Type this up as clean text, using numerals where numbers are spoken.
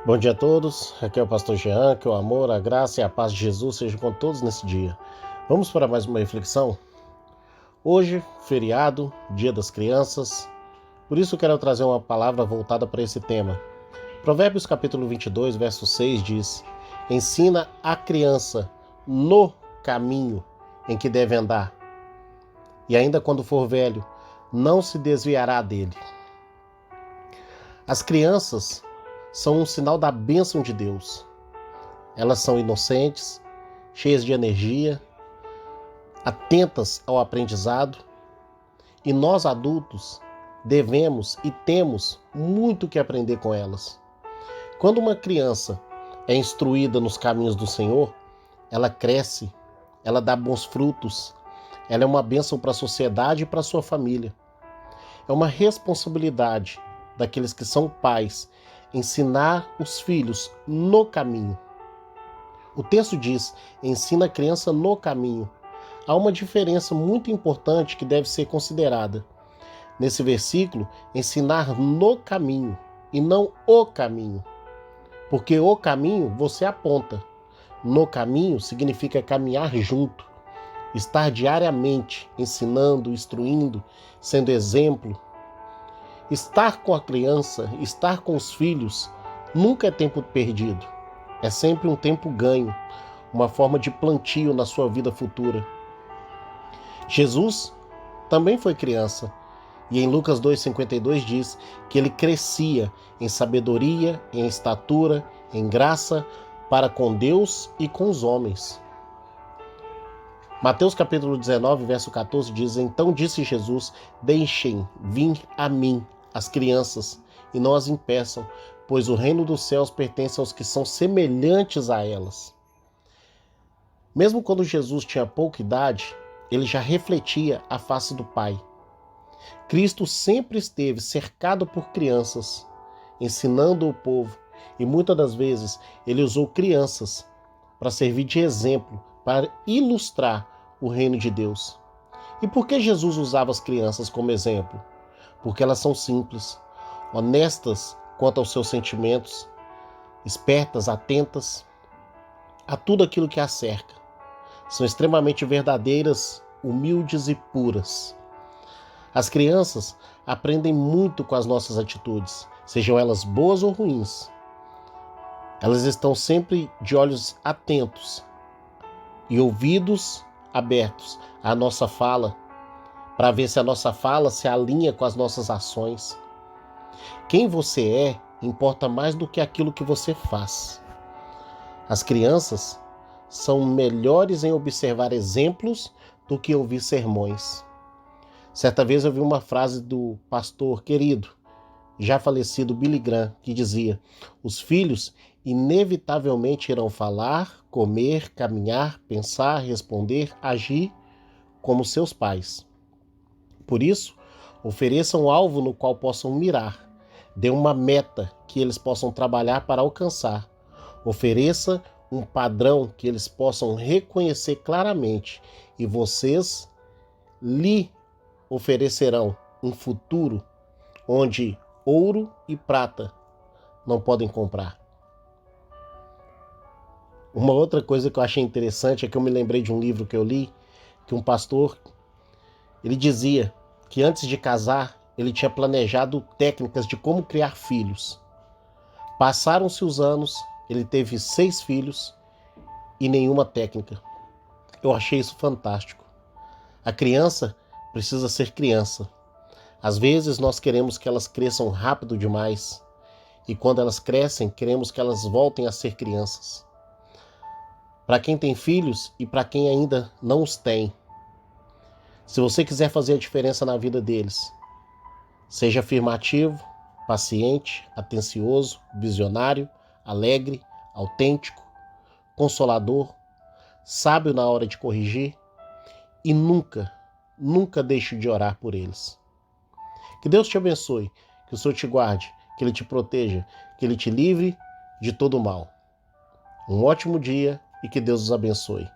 Bom dia a todos, aqui é o pastor Jean, que o amor, a graça e a paz de Jesus sejam com todos nesse dia. Vamos para mais uma reflexão? Hoje, feriado, Dia das Crianças, por isso quero trazer uma palavra voltada para esse tema. Provérbios capítulo 22, verso 6 diz: Ensina a criança no caminho em que deve andar, e ainda quando for velho, não se desviará dele. As crianças são um sinal da bênção de Deus. Elas são inocentes, cheias de energia, atentas ao aprendizado, e nós adultos devemos e temos muito que aprender com elas. Quando uma criança é instruída nos caminhos do Senhor, ela cresce, ela dá bons frutos, ela é uma bênção para a sociedade e para a sua família. É uma responsabilidade daqueles que são pais ensinar os filhos no caminho. O texto diz: ensina a criança no caminho. Há uma diferença muito importante que deve ser considerada. Nesse versículo, ensinar no caminho e não o caminho. Porque o caminho você aponta. No caminho significa caminhar junto, estar diariamente ensinando, instruindo, sendo exemplo. Estar com a criança, estar com os filhos, nunca é tempo perdido. É sempre um tempo ganho, uma forma de plantio na sua vida futura. Jesus também foi criança, e em Lucas 2,52 diz que ele crescia em sabedoria, em estatura, em graça, para com Deus e com os homens. Mateus capítulo 19, verso 14 diz: Então disse Jesus: Deixem vir a mim as crianças, e não as impeçam, pois o reino dos céus pertence aos que são semelhantes a elas. Mesmo quando Jesus tinha pouca idade, ele já refletia a face do Pai. Cristo sempre esteve cercado por crianças, ensinando o povo, e muitas das vezes ele usou crianças para servir de exemplo, para ilustrar o reino de Deus. E por que Jesus usava as crianças como exemplo? Porque elas são simples, honestas quanto aos seus sentimentos, espertas, atentas a tudo aquilo que as cerca. São extremamente verdadeiras, humildes e puras. As crianças aprendem muito com as nossas atitudes, sejam elas boas ou ruins. Elas estão sempre de olhos atentos e ouvidos abertos à nossa fala, para ver se a nossa fala se alinha com as nossas ações. Quem você é importa mais do que aquilo que você faz. As crianças são melhores em observar exemplos do que ouvir sermões. Certa vez eu vi uma frase do pastor querido, já falecido Billy Graham, que dizia: os filhos inevitavelmente irão falar, comer, caminhar, pensar, responder, agir como seus pais. Por isso, ofereça um alvo no qual possam mirar. Dê uma meta que eles possam trabalhar para alcançar. Ofereça um padrão que eles possam reconhecer claramente. E vocês lhe oferecerão um futuro onde ouro e prata não podem comprar. Uma outra coisa que eu achei interessante é que eu me lembrei de um livro que eu li, que um pastor, ele dizia que antes de casar, ele tinha planejado técnicas de como criar filhos. Passaram-se os anos, ele teve 6 filhos e nenhuma técnica. Eu achei isso fantástico. A criança precisa ser criança. Às vezes nós queremos que elas cresçam rápido demais, e quando elas crescem, queremos que elas voltem a ser crianças. Para quem tem filhos e para quem ainda não os tem, se você quiser fazer a diferença na vida deles, seja afirmativo, paciente, atencioso, visionário, alegre, autêntico, consolador, sábio na hora de corrigir e nunca deixe de orar por eles. Que Deus te abençoe, que o Senhor te guarde, que Ele te proteja, que Ele te livre de todo o mal. Um ótimo dia e que Deus os abençoe.